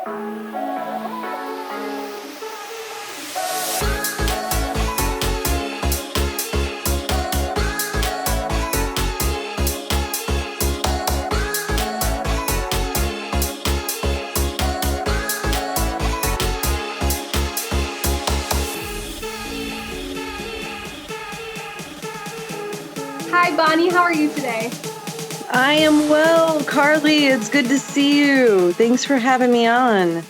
Hi, Bonnie. How are you today? I am well, Carlie. It's good to see you. Thanks for having me on.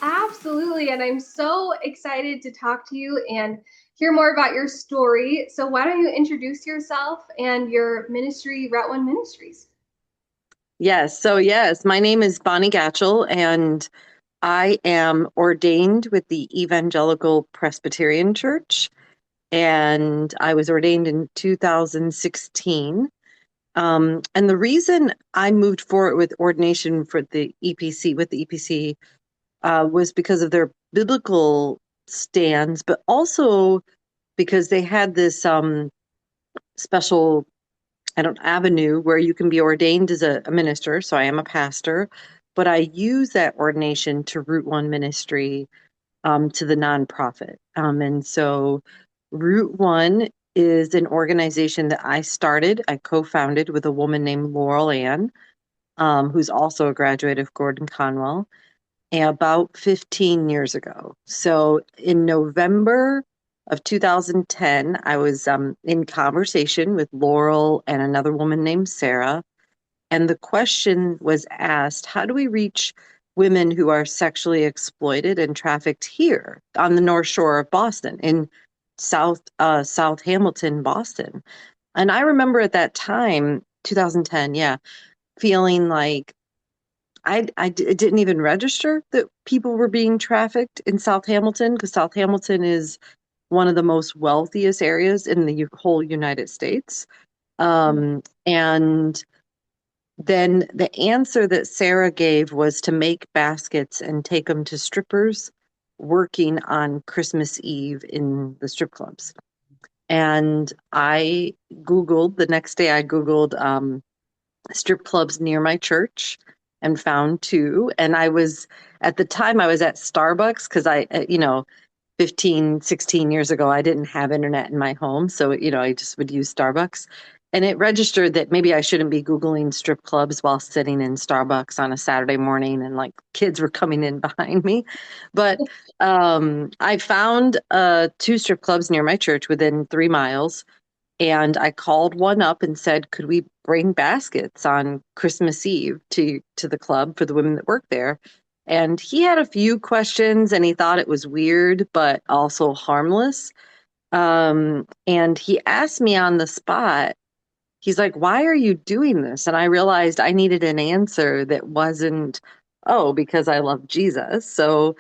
Absolutely. And I'm so excited to talk to you and hear more about your story. So, why don't you introduce yourself and your ministry, Route One Ministries? Yes, my name is Bonnie Gatchell, and I am ordained with the Evangelical Presbyterian Church, and I was ordained in 2016. And the reason I moved forward with ordination for the EPC, with the EPC, was because of their biblical stands, but also because they had this special avenue where you can be ordained as a minister. So I am a pastor, but I use that ordination to Route One ministry, to the nonprofit. And so Route One is an organization that I co-founded with a woman named Laurel Ann, who's also a graduate of Gordon Conwell, about 15 years ago. So in November of 2010, I was in conversation with Laurel and another woman named Sarah. And the question was asked, how do we reach women who are sexually exploited and trafficked here on the North Shore of Boston, in South Hamilton, Boston? And I remember at that time, 2010, yeah, feeling like it didn't even register that people were being trafficked in South Hamilton, because South Hamilton is one of the most wealthiest areas in the whole United States. And then the answer that Sarah gave was to make baskets and take them to strippers working on Christmas Eve in the strip clubs. And the next day I Googled strip clubs near my church and found two. And at the time, I was at Starbucks because 15, 16 years ago, I didn't have internet in my home. So, I just would use Starbucks. And it registered that maybe I shouldn't be Googling strip clubs while sitting in Starbucks on a Saturday morning and like kids were coming in behind me. But I found two strip clubs near my church within 3 miles. And I called one up and said, could we bring baskets on Christmas Eve to the club for the women that work there? And he had a few questions and he thought it was weird, but also harmless. And he asked me on the spot, he's like, why are you doing this? And I realized I needed an answer that wasn't, oh, because I love Jesus. So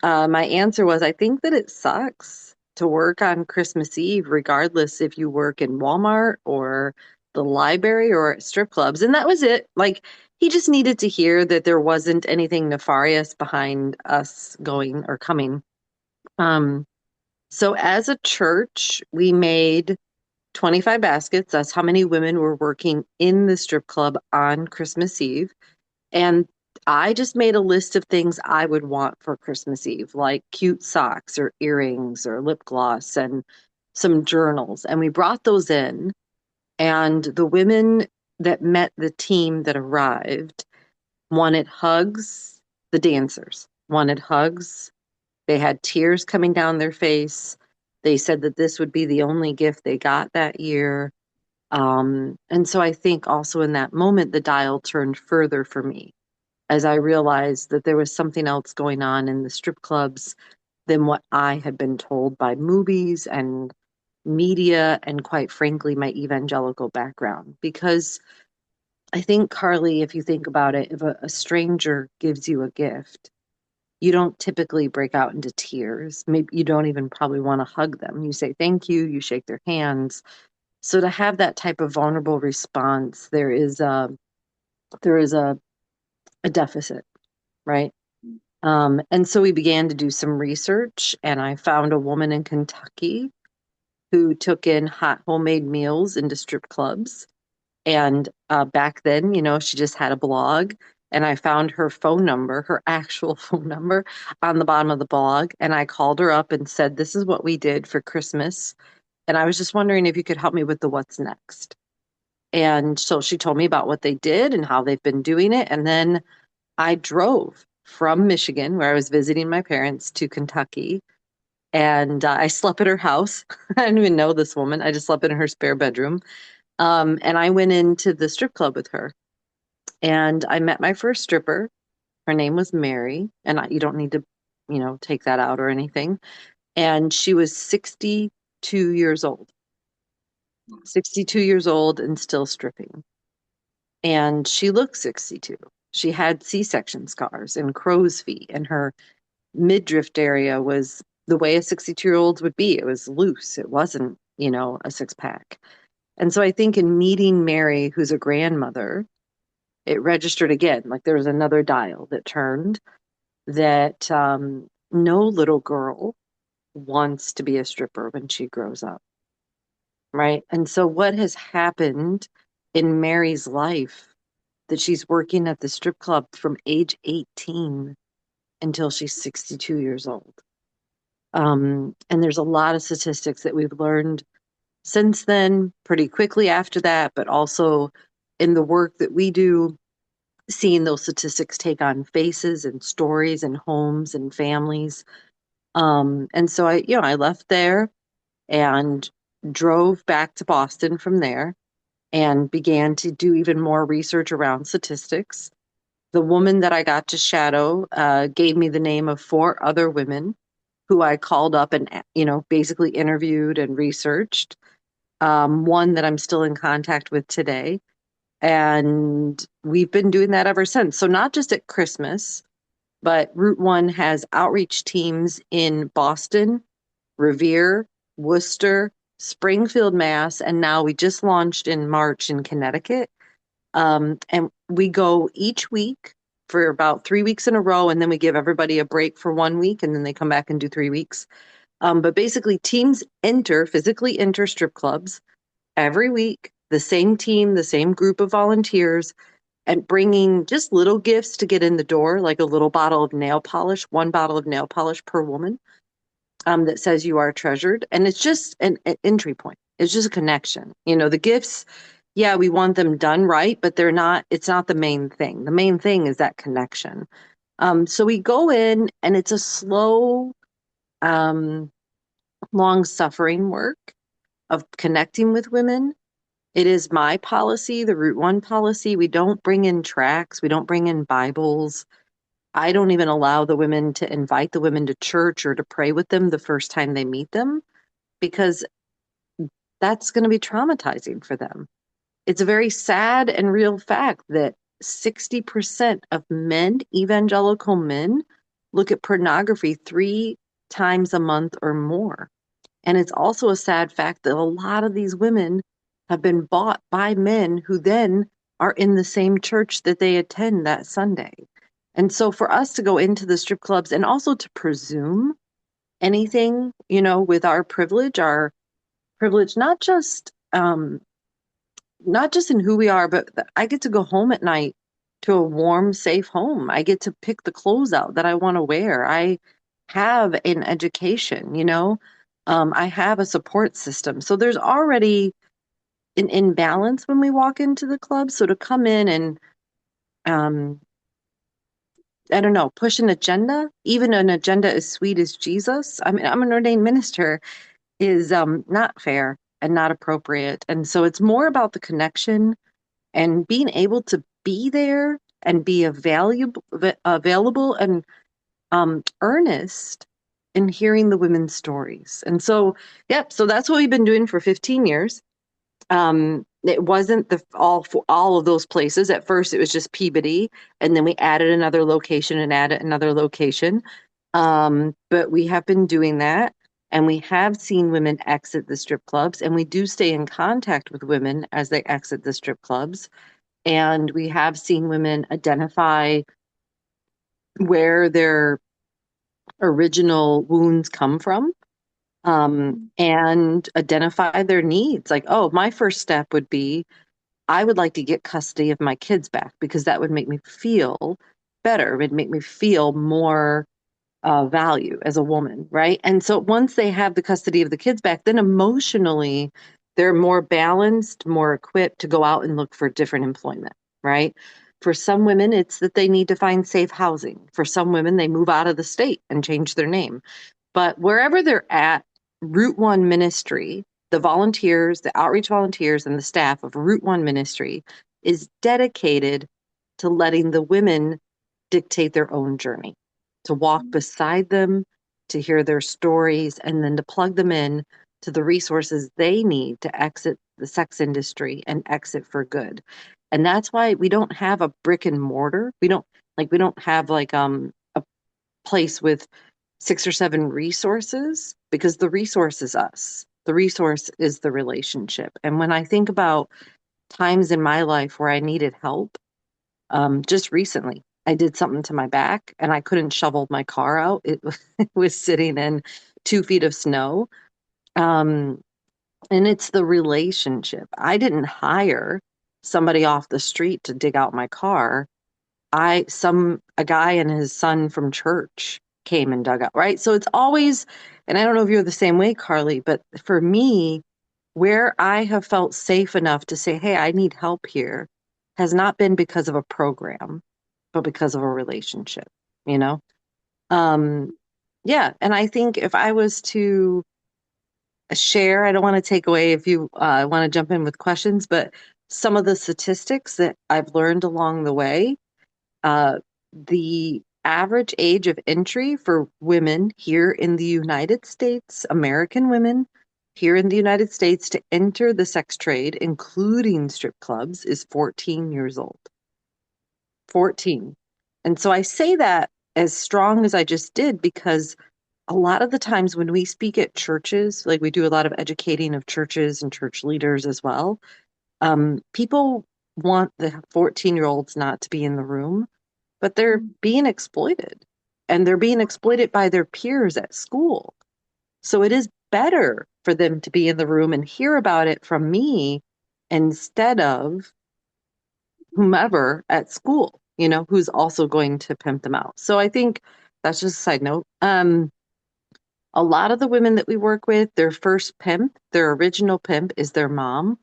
my answer was, I think that it sucks to work on Christmas Eve, regardless if you work in Walmart or the library or at strip clubs. And that was it. Like, he just needed to hear that there wasn't anything nefarious behind us going or coming. Um, so as a church, we made 25 baskets. That's how many women were working in the strip club on Christmas Eve. And I just made a list of things I would want for Christmas Eve, like cute socks or earrings or lip gloss and some journals. And we brought those in. And the women that met the team that arrived wanted hugs. The dancers wanted hugs. They had tears coming down their face. They said that this would be the only gift they got that year. And so I think also in that moment, the dial turned further for me as I realized that there was something else going on in the strip clubs than what I had been told by movies and media, and quite frankly, my evangelical background. Because I think, Carlie, if you think about it, if a stranger gives you a gift, you don't typically break out into tears. Maybe you don't even probably want to hug them. You say thank you, you shake their hands. So to have that type of vulnerable response, there is a deficit, right? And so we began to do some research, and I found a woman in Kentucky who took in hot homemade meals into strip clubs. And back then, she just had a blog, and I found her phone number, her actual phone number, on the bottom of the blog. And I called her up and said, "This is what we did for Christmas. And I was just wondering if you could help me with the what's next." And so she told me about what they did and how they've been doing it. And then I drove from Michigan, where I was visiting my parents, to Kentucky. And I slept at her house. I didn't even know this woman. I just slept in her spare bedroom. And I went into the strip club with her. And I met my first stripper. Her name was Mary. And you don't need to, take that out or anything. And she was 62 years old, 62 years old and still stripping. And she looked 62. She had C-section scars and crow's feet, and her midriff area was the way a 62-year-old would be. It was loose. It wasn't, a six pack. And so I think in meeting Mary, who's a grandmother, it registered again, like there was another dial that turned that no little girl wants to be a stripper when she grows up, right? And so what has happened in Mary's life that she's working at the strip club from age 18 until she's 62 years old. And there's a lot of statistics that we've learned since then, pretty quickly after that, but also in the work that we do, seeing those statistics take on faces and stories and homes and families. And so I left there and drove back to Boston from there and began to do even more research around statistics. The woman that I got to shadow gave me the name of 4 other women who I called up and, basically interviewed and researched. One that I'm still in contact with today. And we've been doing that ever since. So not just at Christmas, but Route One has outreach teams in Boston, Revere, Worcester, Springfield, Mass, and now we just launched in March in Connecticut. And we go each week for about 3 weeks in a row, and then we give everybody a break for 1 week, and then they come back and do 3 weeks. But basically, teams physically enter strip clubs every week, the same team, the same group of volunteers, and bringing just little gifts to get in the door, like a little bottle of nail polish, 1 bottle of nail polish per woman, that says you are treasured. And it's just an entry point. It's just a connection. The gifts, yeah, we want them done right, but it's not the main thing. The main thing is that connection. So we go in and it's a slow, long suffering work of connecting with women. It is my policy, the Route One policy. We don't bring in tracts. We don't bring in Bibles. I don't even allow the women to invite the women to church or to pray with them the first time they meet them, because that's going to be traumatizing for them. It's a very sad and real fact that 60% of men, evangelical men, look at pornography 3 times a month or more. And it's also a sad fact that a lot of these women have been bought by men who then are in the same church that they attend that Sunday. And so for us to go into the strip clubs and also to presume anything, with our privilege not just in who we are, but I get to go home at night to a warm, safe home. I get to pick the clothes out that I want to wear. I have an education, I have a support system. So there's already an imbalance when we walk into the club. So to come in and, I don't know, push an agenda, even an agenda as sweet as Jesus. I mean, I'm an ordained minister, is not fair and not appropriate. And so it's more about the connection and being able to be there and be available and earnest in hearing the women's stories. And so, yep, so that's what we've been doing for 15 years. It wasn't all of those places. At first, it was just Peabody, and then we added another location and added another location. But we have been doing that, and we have seen women exit the strip clubs, and we do stay in contact with women as they exit the strip clubs. And we have seen women identify where their original wounds come from, and identify their needs. Like, oh, my first step would be I would like to get custody of my kids back because that would make me feel better. It would make me feel more value as a woman, right? And so once they have the custody of the kids back, then emotionally, they're more balanced, more equipped to go out and look for different employment, right? For some women, it's that they need to find safe housing. For some women, they move out of the state and change their name. But wherever they're at, Route One Ministry, the volunteers, the outreach volunteers, and the staff of Route One Ministry is dedicated to letting the women dictate their own journey, to walk beside them, to hear their stories, and then to plug them in to the resources they need to exit the sex industry and exit for good. And that's why we don't have a brick and mortar. We don't have like a place with 6 or 7 resources, because the resource is us. The resource is the relationship. And when I think about times in my life where I needed help, just recently, I did something to my back and I couldn't shovel my car out. It was sitting in 2 feet of snow. Um, and it's the relationship. I didn't hire somebody off the street to dig out my car. A guy and his son from church came and dug up, right? So it's always, and I don't know if you're the same way, Carlie, but for me, where I have felt safe enough to say, hey, I need help here, has not been because of a program, but because of a relationship, you know? Um, yeah, and I think if I was to share, I don't want to take away if you want to jump in with questions, but some of the statistics that I've learned along the way, uh, the average age of entry for women here in the United States, American women here in the United States to enter the sex trade, including strip clubs, is 14 years old. 14. And so I say that as strong as I just did because a lot of the times when we speak at churches, like we do a lot of educating of churches and church leaders as well, people want the 14-year-olds not to be in the room, but they're being exploited, and they're being exploited by their peers at school. So it is better for them to be in the room and hear about it from me instead of whomever at school, who's also going to pimp them out. So I think that's just a side note. A lot of the women that we work with, their first pimp, their original pimp is their mom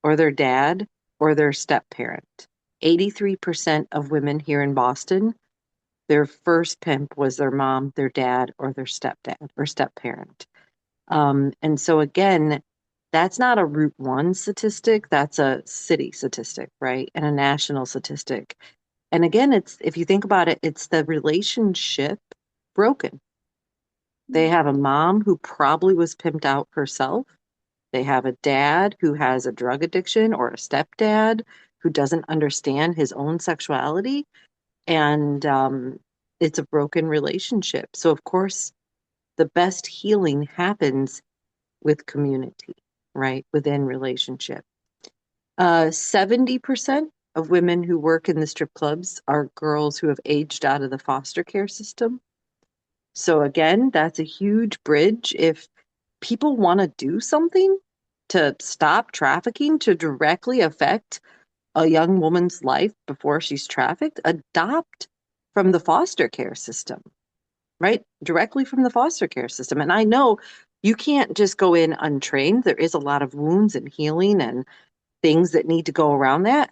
or their dad or their step parent. 83% of women here in Boston, their first pimp was their mom, their dad, or their stepdad or step parent. And so again, that's not a Route One statistic, that's a city statistic, right? And a national statistic. And again, it's, if you think about it, it's the relationship broken. They have a mom who probably was pimped out herself. They have a dad who has a drug addiction or a stepdad who doesn't understand his own sexuality. And it's a broken relationship. So, of course, the best healing happens with community, right? Within relationship. 70% of women who work in the strip clubs are girls who have aged out of the foster care system. So again, that's a huge bridge. If people want to do something to stop trafficking, to directly affect a young woman's life before she's trafficked, adopt from the foster care system, right? Directly from the foster care system. And I know you can't just go in untrained. There is a lot of wounds and healing and things that need to go around that.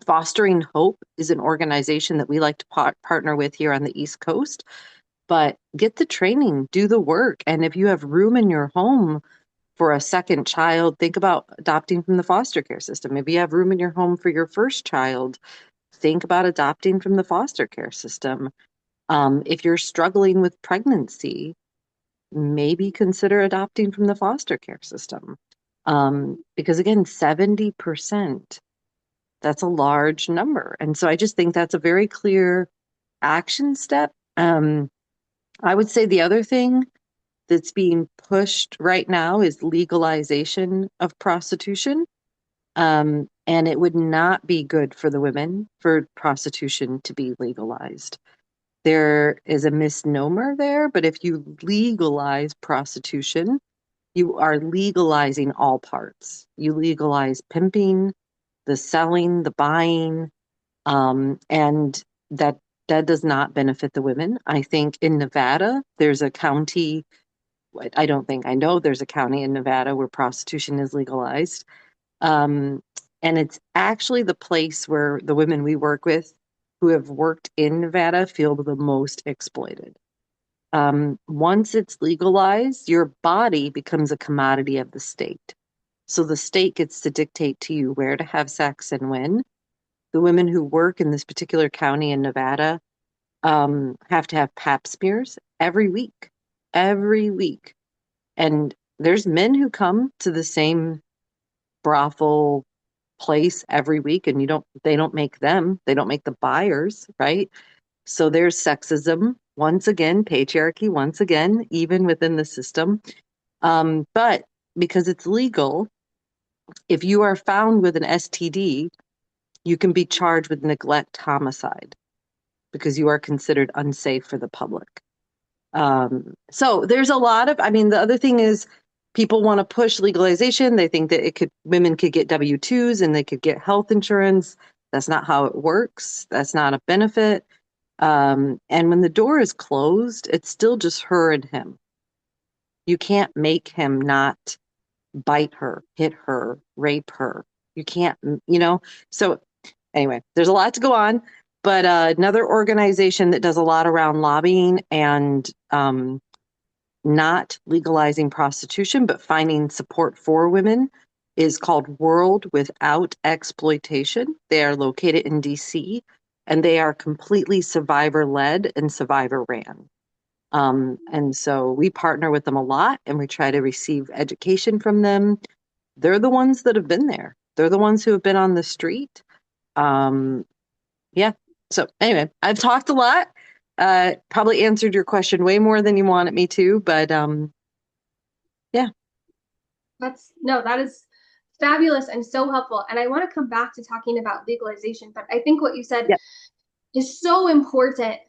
Fostering Hope is an organization that we like to partner with here on the East Coast. But get the training, do the work. And if you have room in your home for a second child, think about adopting from the foster care system. If you have room in your home for your first child, think about adopting from the foster care system. If you're struggling with pregnancy, maybe consider adopting from the foster care system. Because again, 70%, that's a large number. And so I just think that's a very clear action step. I would say the other thing that's being pushed right now is legalization of prostitution. And it would not be good for the women for prostitution to be legalized. There is a misnomer there, but if you legalize prostitution, you are legalizing all parts. You legalize pimping, the selling, the buying, and that does not benefit the women. I think in Nevada, there's a county, I don't think, I know there's a county in Nevada where prostitution is legalized. Um, and it's actually the place where the women we work with who have worked in Nevada feel the most exploited. Once it's legalized, your body becomes a commodity of the state. So the state gets to dictate to you where to have sex and when. The women who work in this particular county in Nevada have to have pap smears every week. And there's men who come to the same brothel place every week, and they don't make them, they don't make the buyers, right? So there's sexism once again, patriarchy once again, even within the system. But because it's legal, if you are found with an STD, you can be charged with neglect homicide because you are considered unsafe for the public. So there's a lot of, I mean, the other thing is people want to push legalization. They think that women could get W-2s and they could get health insurance. That's not how it works. That's not a benefit. And when the door is closed, it's still just her and him. You can't make him not bite her, hit her, rape her. You can't, So anyway, there's a lot to go on. But another organization that does a lot around lobbying and not legalizing prostitution, but finding support for women is called World Without Exploitation. They are located in DC and they are completely survivor led and survivor ran. And so we partner with them a lot and we try to receive education from them. They're the ones that have been there. They're the ones who have been on the street. Yeah. So anyway, I've talked a lot. Probably answered your question way more than you wanted me to, but yeah. That is fabulous and so helpful. And I want to come back to talking about legalization, but I think what you said Yeah. is so important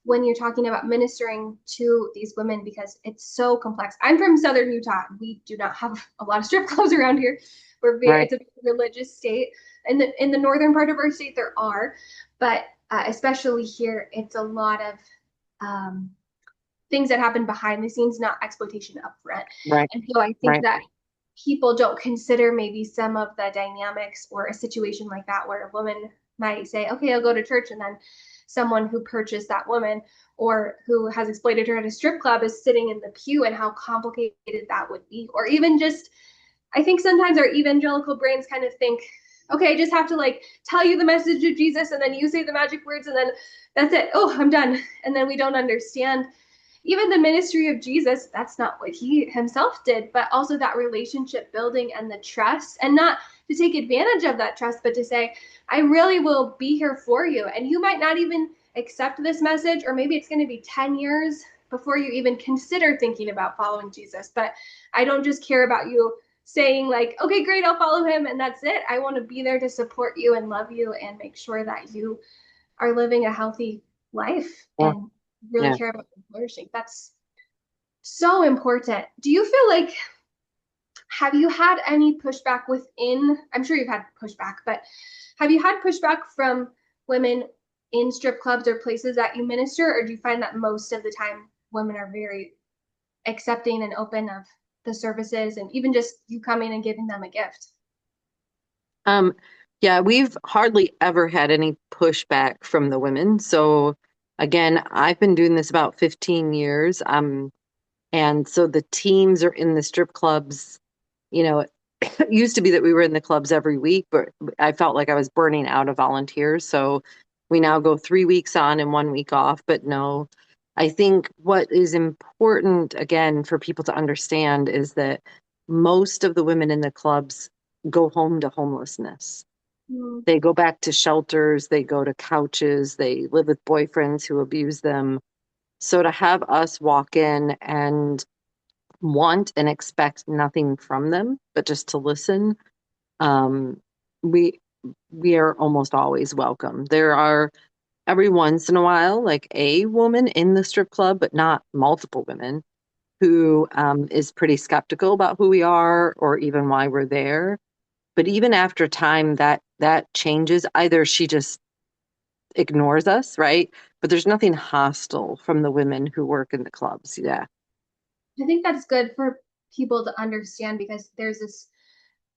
when you're talking about ministering to these women because it's so complex. I'm from Southern Utah. We do not have a lot of strip clubs around here. Right. It's a religious state. In the northern part of our state, there are, but especially here, it's a lot of um, things that happen behind the scenes, not exploitation up front. Right. And so I think Right. that people don't consider maybe some of the dynamics or a situation like that where a woman might say, okay, I'll go to church, and then someone who purchased that woman or who has exploited her at a strip club is sitting in the pew, and how complicated that would be. Or even just, I think sometimes our evangelical brains kind of think, okay, I just have to like tell you the message of Jesus, and then you say the magic words, and then that's it. Oh, I'm done. And then we don't understand even the ministry of Jesus, that's not what he himself did, but also that relationship building and the trust, and not to take advantage of that trust, but to say, I really will be here for you. And you might not even accept this message, or maybe it's going to be 10 years before you even consider thinking about following Jesus. But I don't just care about you saying, like, okay, great, I'll follow him, and that's it. I want to be there to support you and love you and make sure that you are living a healthy life Yeah. and really Yeah. care about flourishing. That's so important. Do you feel like, have you had any pushback within? I'm sure you've had pushback, but have you had pushback from women in strip clubs or places that you minister, or do you find that most of the time women are very accepting and open of the services and even just you coming and giving them a gift? Um, yeah, we've hardly ever had any pushback from the women. So again, I've been doing this about 15 years. And so the teams are in the strip clubs, you know, it used to be that we were in the clubs every week, but I felt like I was burning out of volunteers. So we now go 3 weeks on and 1 week off. But no, I think what is important, again, for people to understand is that most of the women in the clubs go home to homelessness. Mm. They go back to shelters, they go to couches, they live with boyfriends who abuse them. So to have us walk in and want and expect nothing from them, but just to listen, um, we we are almost always welcome. There are every once in a while, like a woman in the strip club, but not multiple women, who is pretty skeptical about who we are or even why we're there. But even after time, that changes. Either she just ignores us, right? But there's nothing hostile from the women who work in the clubs. Yeah. I think that's good for people to understand because there's this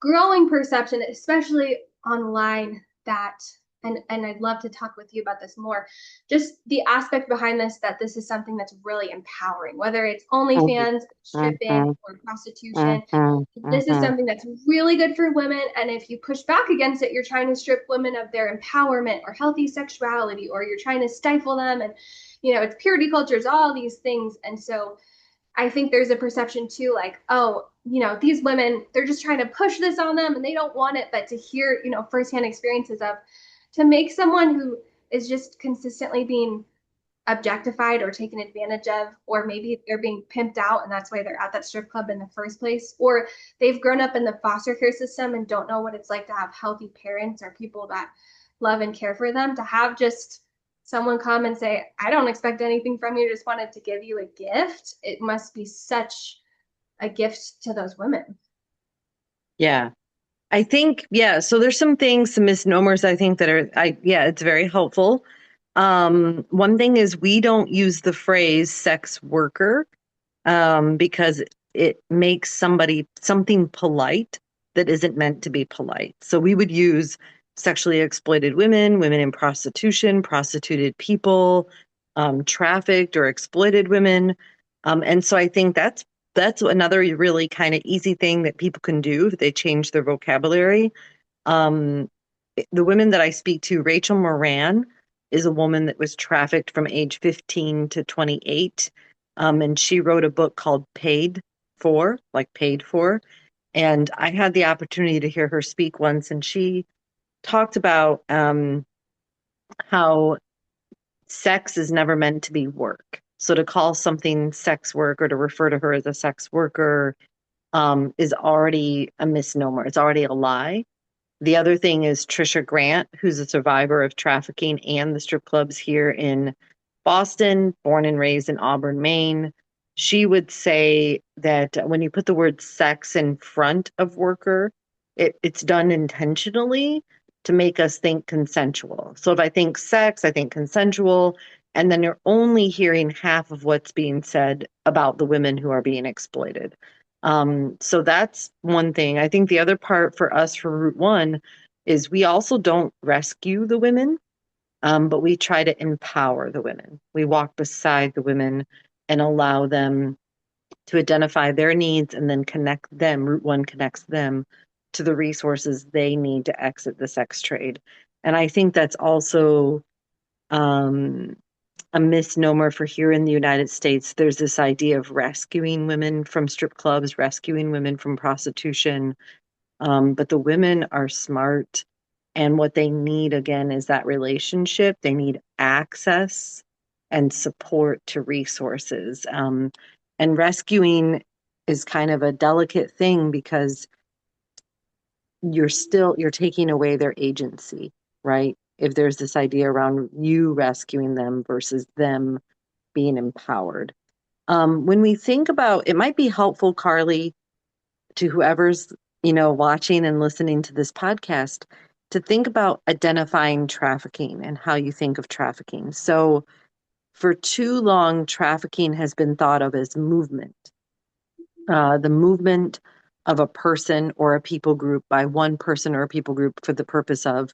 growing perception, especially online, that and I'd love to talk with you about this more. Just the aspect behind this that this is something that's really empowering, whether it's Mhm, OnlyFans, stripping, mhm, or prostitution. mhm, This is mhm. something that's really good for women, and if you push back against it, you're trying to strip women of their empowerment or healthy sexuality, or you're trying to stifle them, and it's purity culture, it's all these things, and so I think there's a perception too, like, oh, these women, they're just trying to push this on them and they don't want it. But to hear, firsthand experiences of, to make someone who is just consistently being objectified or taken advantage of, or maybe they're being pimped out and that's why they're at that strip club in the first place, or they've grown up in the foster care system and don't know what it's like to have healthy parents or people that love and care for them, to have just someone come and say, I don't expect anything from you, just wanted to give you a gift. It must be such a gift to those women. Yeah. I think, yeah, so there's some things, some misnomers I think that are yeah, it's very helpful. One thing is we don't use the phrase sex worker because it makes something polite that isn't meant to be polite. So we would use sexually exploited women, women in prostitution, prostituted people, trafficked or exploited women. And so I think that's another really kind of easy thing that people can do if they change their vocabulary. Um, the women that I speak to, Rachel Moran is a woman that was trafficked from age 15 to 28. And she wrote a book called Paid For, like paid for. And I had the opportunity to hear her speak once, and she talked about how sex is never meant to be work. So to call something sex work or to refer to her as a sex worker is already a misnomer. It's already a lie. The other thing is Trisha Grant, who's a survivor of trafficking and the strip clubs here in Boston, born and raised in Auburn, Maine. She would say that when you put the word sex in front of worker, it's done intentionally to make us think consensual. So if I think sex, I think consensual, and then you're only hearing half of what's being said about the women who are being exploited. So that's one thing. I think the other part for us for Route One is we also don't rescue the women, but we try to empower the women. We walk beside the women and allow them to identify their needs and then connect them. Route One connects them to the resources they need to exit the sex trade. And I think that's also um, a misnomer for here in the United States. There's this idea of rescuing women from strip clubs, rescuing women from prostitution. But the women are smart. And what they need, again, is that relationship. They need access and support to resources. And rescuing is kind of a delicate thing because you're taking away their agency, right? If there's this idea around you rescuing them versus them being empowered. When we think about it, might be helpful, Carlie, to whoever's watching and listening to this podcast to think about identifying trafficking and how you think of trafficking. So for too long, trafficking has been thought of as movement, the movement of a person or a people group by one person or a people group for the purpose of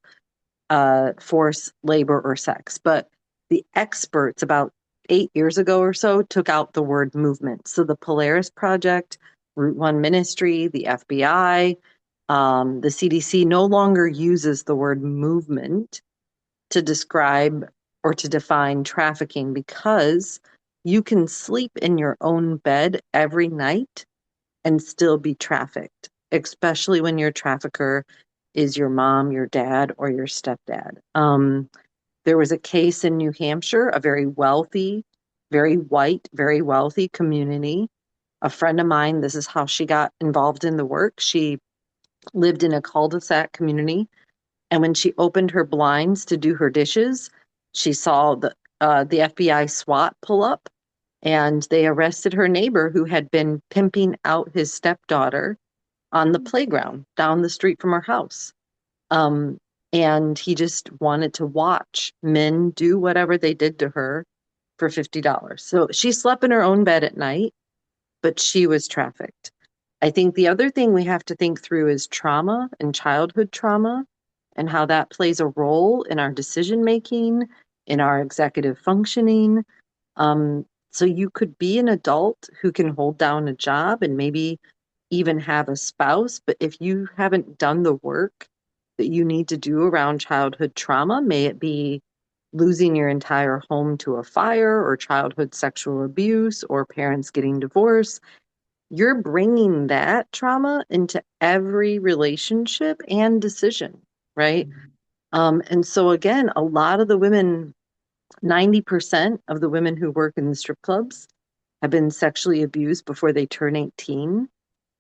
force, labor, or sex. But the experts about 8 years ago or so took out the word movement. So the Polaris Project, Route One Ministry, the FBI, the CDC no longer uses the word movement to describe or to define trafficking because you can sleep in your own bed every night and still be trafficked, especially when your trafficker is your mom, your dad, or your stepdad. There was a case in New Hampshire, a very wealthy, very white, very wealthy community. A friend of mine, this is how she got involved in the work. She lived in a cul-de-sac community, and when she opened her blinds to do her dishes, she saw the FBI SWAT pull up, and they arrested her neighbor who had been pimping out his stepdaughter on the playground down the street from our house. Um, and he just wanted to watch men do whatever they did to her for $50. So she slept in her own bed at night, but she was trafficked. I think the other thing we have to think through is trauma and childhood trauma and how that plays a role in our decision making, in our executive functioning. So you could be an adult who can hold down a job and maybe even have a spouse, but if you haven't done the work that you need to do around childhood trauma, may it be losing your entire home to a fire or childhood sexual abuse or parents getting divorced, you're bringing that trauma into every relationship and decision, right? And so again, a lot of the women, 90% of the women who work in the strip clubs have been sexually abused before they turn 18.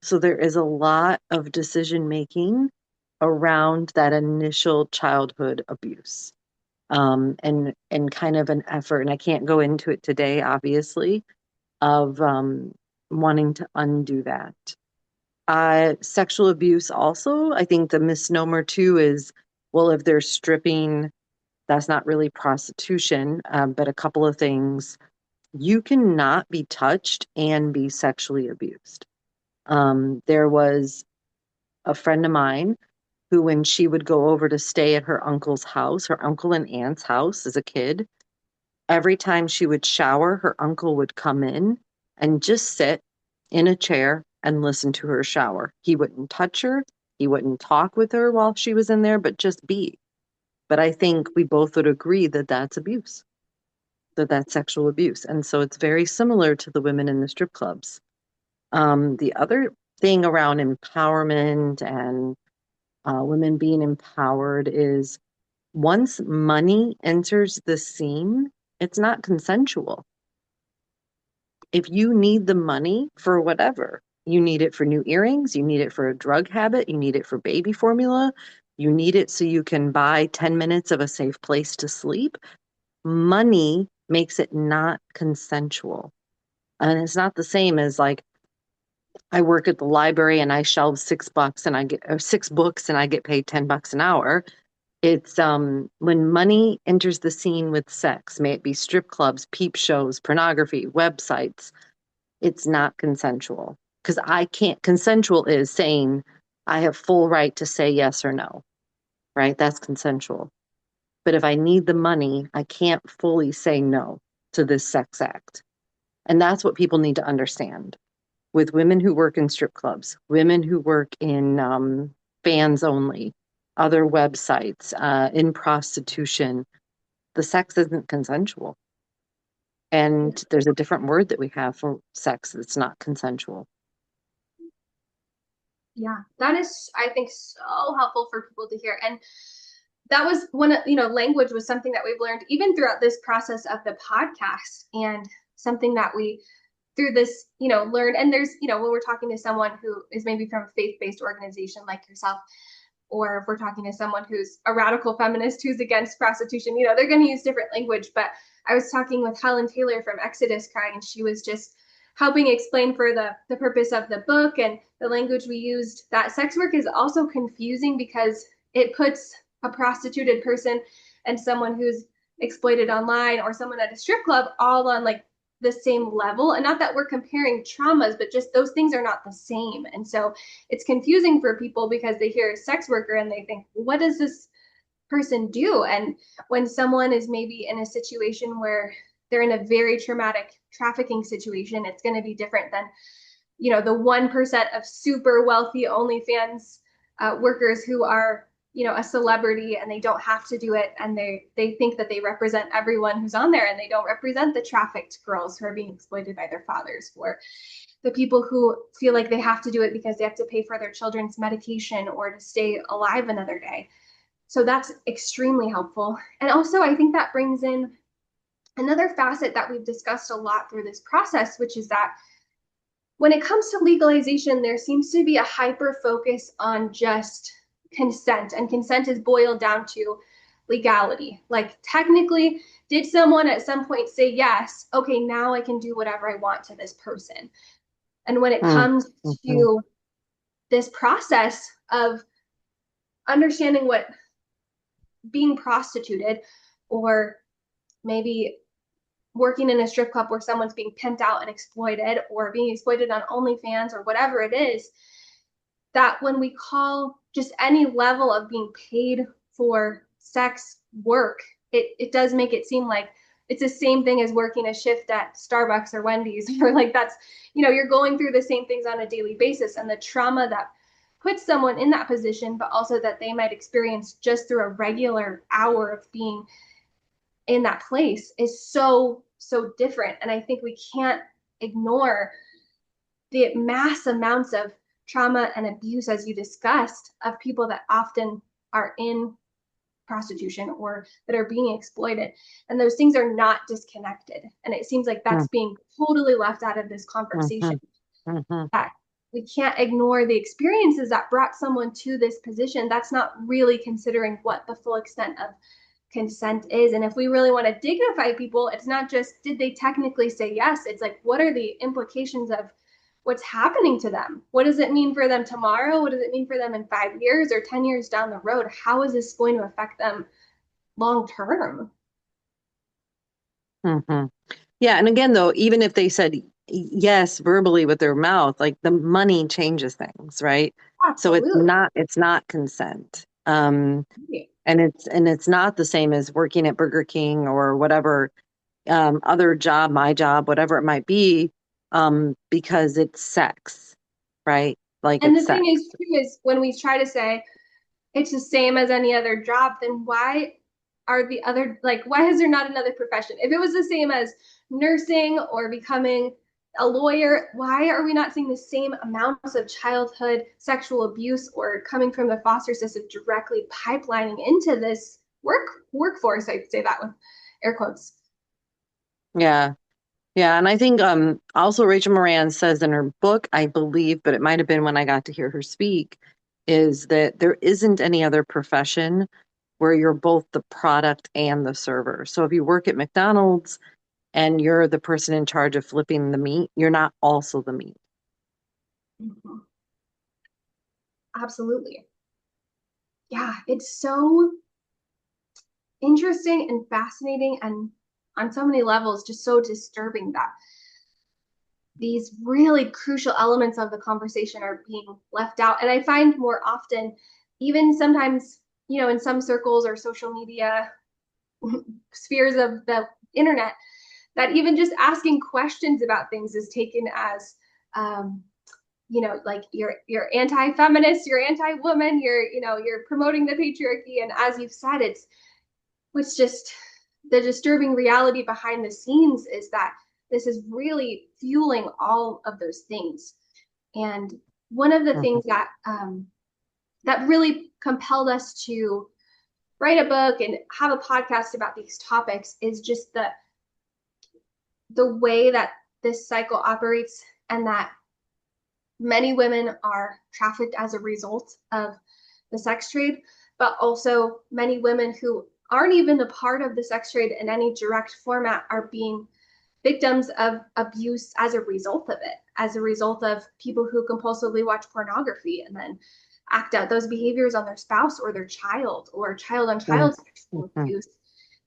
So there is a lot of decision making around that initial childhood abuse. And kind of an effort, and I can't go into it today, obviously, of wanting to undo that. Sexual abuse also, I think the misnomer too is, well, if they're stripping, that's not really prostitution, but a couple of things. You cannot be touched and be sexually abused. There was a friend of mine who, when she would go over to stay at her uncle's house, her uncle and aunt's house as a kid, every time she would shower, her uncle would come in and just sit in a chair and listen to her shower. He wouldn't touch her, he wouldn't talk with her while she was in there, but just be. But I think we both would agree that that's abuse, that that's sexual abuse. And so it's very similar to the women in the strip clubs. The other thing around empowerment and women being empowered is once money enters the scene, it's not consensual. If you need the money for whatever, you need it for new earrings, you need it for a drug habit, you need it for baby formula, you need it so you can buy 10 minutes of a safe place to sleep, money makes it not consensual. And it's not the same as like, I work at the library and I shelve $6 and I get or 6 books and I get paid $10 an hour. It's when money enters the scene with sex, may it be strip clubs, peep shows, pornography, websites, it's not consensual. Because I can't, consensual is saying I have full right to say yes or no, right? That's consensual. But if I need the money, I can't fully say no to this sex act. And that's what people need to understand. With women who work in strip clubs, women who work in fans only, other websites, in prostitution, the sex isn't consensual. And there's a different word that we have for sex that's not consensual. Yeah, that is, I think, so helpful for people to hear. And that was language was something that we've learned even throughout this process of the podcast, and something that we through this, learn. And there's, when we're talking to someone who is maybe from a faith-based organization like yourself, or if we're talking to someone who's a radical feminist who's against prostitution, they're going to use different language. But I was talking with Helen Taylor from Exodus Cry, and she was just helping explain for the purpose of the book and the language we used that sex work is also confusing because it puts a prostituted person and someone who's exploited online or someone at a strip club all on like the same level. And not that we're comparing traumas, but just those things are not the same. And so it's confusing for people because they hear sex worker and they think, what does this person do? And when someone is maybe in a situation where they're in a very traumatic trafficking situation, it's going to be different than, the 1% of super wealthy OnlyFans workers who are, a celebrity and they don't have to do it. And they think that they represent everyone who's on there, and they don't represent the trafficked girls who are being exploited by their fathers, or the people who feel like they have to do it because they have to pay for their children's medication or to stay alive another day. So that's extremely helpful. And also, I think that brings in another facet that we've discussed a lot through this process, which is that when it comes to legalization, there seems to be a hyper focus on just consent, and consent is boiled down to legality. Like, technically, did someone at some point say yes? Okay, now I can do whatever I want to this person. And when it comes Mm-hmm. to this process of understanding what being prostituted, or maybe working in a strip club where someone's being pimped out and exploited, or being exploited on OnlyFans or whatever it is, that when we call just any level of being paid for sex work, it does make it seem like it's the same thing as working a shift at Starbucks or Wendy's, or like that's, you're going through the same things on a daily basis, and the trauma that puts someone in that position, but also that they might experience just through a regular hour of being in that place is so, so different. And I think we can't ignore the mass amounts of trauma and abuse, as you discussed, of people that often are in prostitution or that are being exploited. And those things are not disconnected. And it seems like that's being totally left out of this conversation. That we can't ignore the experiences that brought someone to this position. That's not really considering what the full extent of consent is. And if we really want to dignify people, it's not just did they technically say yes, it's like what are the implications of what's happening to them? What does it mean for them tomorrow? What does it mean for them in 5 years or 10 years down the road? How is this going to affect them long term? Yeah, and again, though, even if they said yes verbally with their mouth, like the money changes things, right? So Absolutely. it's not consent. And it's not the same as working at Burger King or whatever other job, my job, whatever it might be, because it's sex, right? Like And it's the thing sex. is, too, is when we try to say it's the same as any other job, then why are the other, like, why is there not another profession? If it was the same as nursing or becoming a lawyer, why are we not seeing the same amounts of childhood sexual abuse or coming from the foster system directly pipelining into this workforce? I'd say that with air quotes. Yeah. Yeah, and I think also Rachel Moran says in her book, I believe, but it might have been when I got to hear her speak, is that there isn't any other profession where you're both the product and the server. So if you work at McDonald's and you're the person in charge of flipping the meat, you're not also the meat. Mm-hmm. Absolutely. Yeah, it's so interesting and fascinating, and on so many levels just so disturbing that these really crucial elements of the conversation are being left out. And I find more often, even sometimes, in some circles or social media spheres of the internet, that even just asking questions about things is taken as um, like you're anti-feminist, you're anti-woman, you're promoting the patriarchy. And as you've said, it's what's just the disturbing reality behind the scenes is that this is really fueling all of those things. And one of the things that really compelled us to write a book and have a podcast about these topics is just the way that this cycle operates, and that many women are trafficked as a result of the sex trade, but also many women who aren't even a part of the sex trade in any direct format are being victims of abuse as a result of it, as a result of people who compulsively watch pornography and then act out those behaviors on their spouse or their child, or child on child sexual abuse.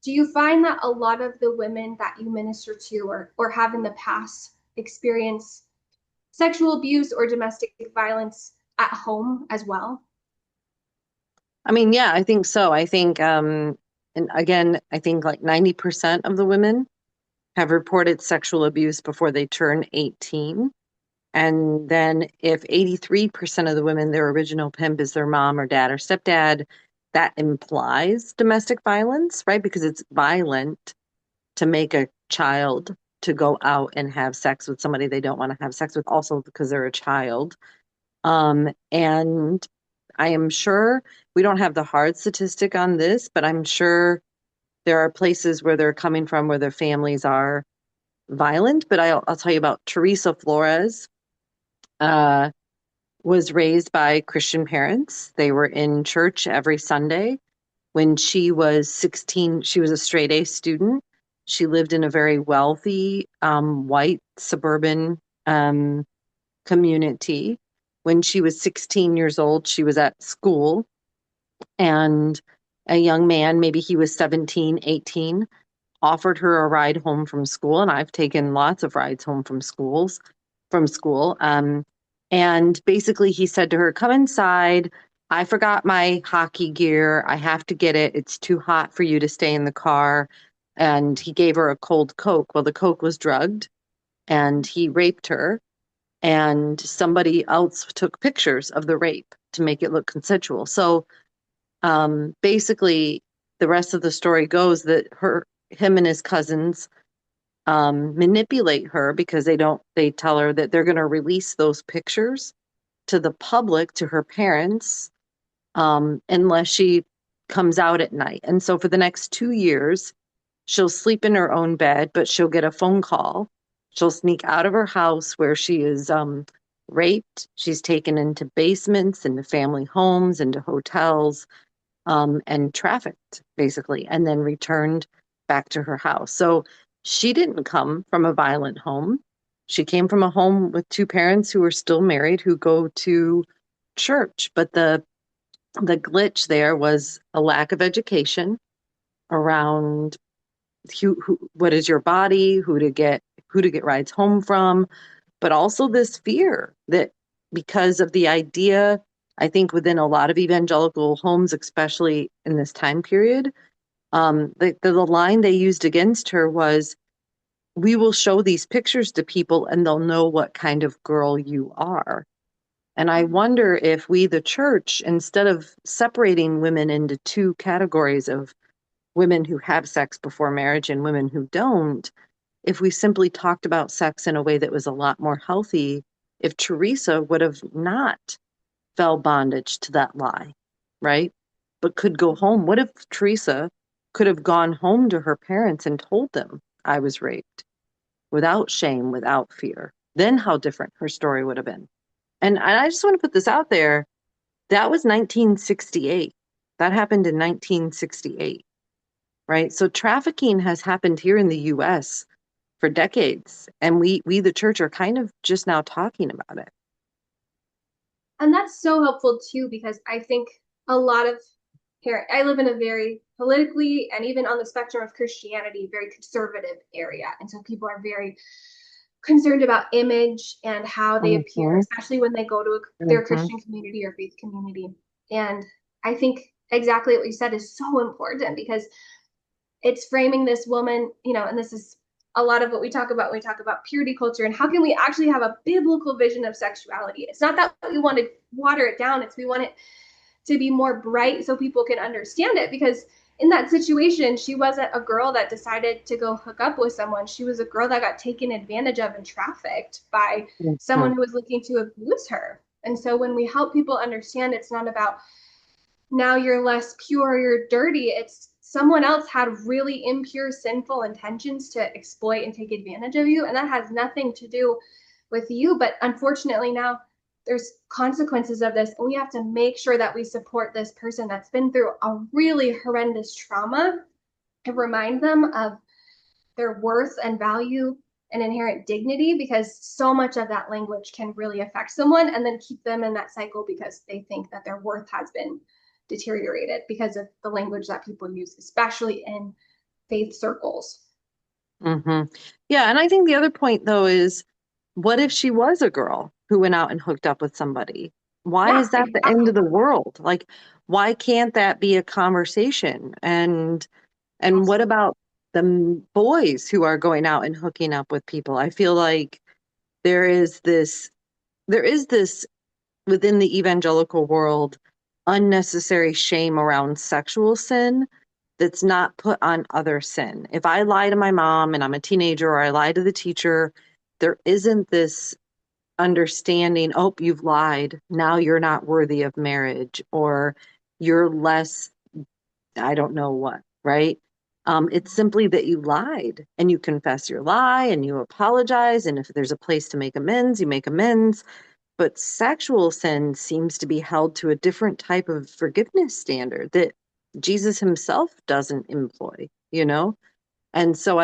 Do you find that a lot of the women that you minister to or have in the past experience sexual abuse or domestic violence at home as well? I mean, yeah, I think so. I think, and again, I think like 90% of the women have reported sexual abuse before they turn 18. And then if 83% of the women, their original pimp is their mom or dad or stepdad, that implies domestic violence, right? Because it's violent to make a child to go out and have sex with somebody they don't want to have sex with, also because they're a child. And I am sure we don't have the hard statistic on this, but I'm sure there are places where they're coming from where their families are violent. But I'll tell you about Teresa Flores. Uh, was raised by Christian parents. They were in church every Sunday. When she was 16, she was a straight A student. She lived in a very wealthy, white suburban community. when she was 16 years old. She was at school, and a young man, maybe he was 17, 18, offered her a ride home from school. And I've taken lots of rides home from school. And basically he said to her, come inside. I forgot my hockey gear. I have to get it. It's too hot for you to stay in the car. And he gave her a cold Coke. Well, the Coke was drugged, and he raped her. And somebody else took pictures of the rape to make it look consensual. So basically, the rest of the story goes that him and his cousins manipulate her because they tell her that they're going to release those pictures to the public, to her parents, unless she comes out at night. And so for the next 2 years, she'll sleep in her own bed, but she'll get a phone call. She'll sneak out of her house where she is raped. She's taken into basements, into family homes, into hotels, and trafficked, basically, and then returned back to her house. So she didn't come from a violent home. She came from a home with two parents who are still married, who go to church. But the glitch there was a lack of education around what is your body, who to get rides home from, but also this fear that because of the idea, I think within a lot of evangelical homes, especially in this time period, the line they used against her was, we will show these pictures to people and they'll know what kind of girl you are. And I wonder if we, the church, instead of separating women into two categories of women who have sex before marriage and women who don't, if we simply talked about sex in a way that was a lot more healthy, if Teresa would have not fell bondage to that lie, right? But could go home. What if Teresa could have gone home to her parents and told them, I was raped, without shame, without fear? Then how different her story would have been. And I just want to put this out there. That was 1968. That happened in 1968, right? So trafficking has happened here in the US for decades, and we the church are kind of just now talking about it. And that's so helpful too, because I think a lot of here, I live in a very politically and even on the spectrum of Christianity, very conservative area. And so people are very concerned about image and how they appear, Mm-hmm, especially when they go to their mm-hmm, Christian community or faith community. And I think exactly what you said is so important, because it's framing this woman, and this is a lot of what we talk about when we talk about purity culture and how can we actually have a biblical vision of sexuality. It's not that we want to water it down, it's we want it to be more bright so people can understand it, because in that situation, she wasn't a girl that decided to go hook up with someone. She was a girl that got taken advantage of and trafficked by mm-hmm, someone who was looking to abuse her. And so when we help people understand, it's not about now you're less pure, you're dirty. It's someone else had really impure, sinful intentions to exploit and take advantage of you. And that has nothing to do with you. But unfortunately, now there's consequences of this. And we have to make sure that we support this person that's been through a really horrendous trauma and remind them of their worth and value and inherent dignity, because so much of that language can really affect someone and then keep them in that cycle because they think that their worth has been deteriorated because of the language that people use, especially in faith circles. mm-hmm. Yeah, and I think the other point though is, what if she was a girl who went out and hooked up with somebody? Why Yeah, is that the end exactly. of the world? Like, why can't that be a conversation? And what Absolutely. about the boys who are going out and hooking up with people? I feel like there is this there is this within the evangelical world unnecessary shame around sexual sin that's not put on other sin. If I lie to my mom and I'm a teenager, or I lie to the teacher, there isn't this understanding, oh, you've lied. Now you're not worthy of marriage, or you're less, I don't know what, right? It's simply that you lied and you confess your lie and you apologize. And if there's a place to make amends, you make amends. But sexual sin seems to be held to a different type of forgiveness standard that Jesus himself doesn't employ, you know? And so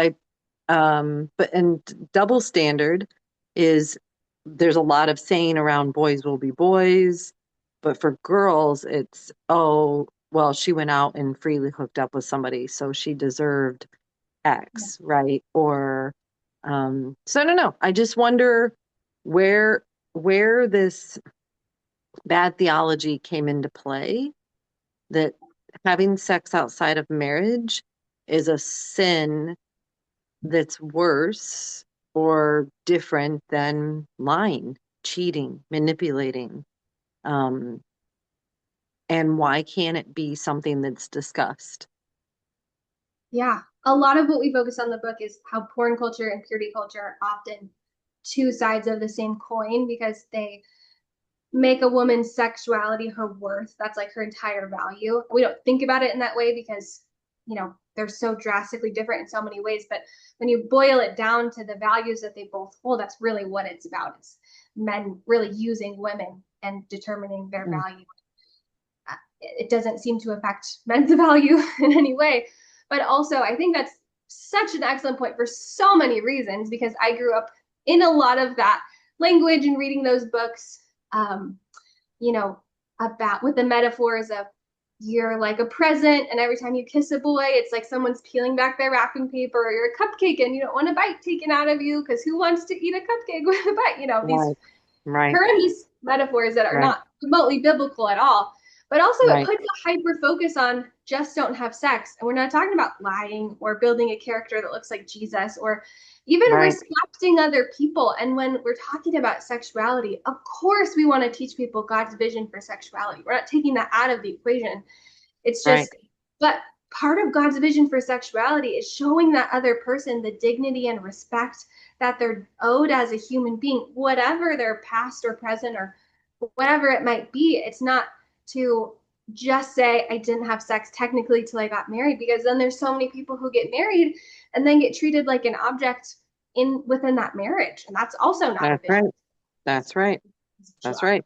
but and double standard is there's a lot of saying around boys will be boys, but for girls, it's, oh, well, she went out and freely hooked up with somebody, so she deserved Yeah. X, right? Or, so I don't know. I just wonder where this bad theology came into play, that having sex outside of marriage is a sin that's worse or different than lying, cheating, manipulating. Um, and why can't it be something that's discussed? Yeah. A lot of what we focus on in the book is how porn culture and purity culture are often two sides of the same coin because they make a woman's sexuality her worth. That's like her entire value. We don't think about it in that way because, they're so drastically different in so many ways. But when you boil it down to the values that they both hold, that's really what it's about. It's men really using women and determining their Mm. value. It doesn't seem to affect men's value in any way. But also, I think that's such an excellent point for so many reasons because I grew up in a lot of that language and reading those books, um, you know, about with the metaphors of you're like a present, and every time you kiss a boy, it's like someone's peeling back their wrapping paper, or you're a cupcake and you don't want a bite taken out of you because who wants to eat a cupcake with a bite? These Right, right, horrendous metaphors that are right, not remotely biblical at all. But also, it right, puts a hyper focus on just don't have sex. And we're not talking about lying or building a character that looks like Jesus or even right, respecting other people. And when we're talking about sexuality, of course, we want to teach people God's vision for sexuality. We're not taking that out of the equation. It's right. just, but part of God's vision for sexuality is showing that other person the dignity and respect that they're owed as a human being, whatever their past or present or whatever it might be. It's not to just say, I didn't have sex technically till I got married, because then there's so many people who get married and then get treated like an object within that marriage. And that's also not a That's vision right. That's right. of That's sexuality. right.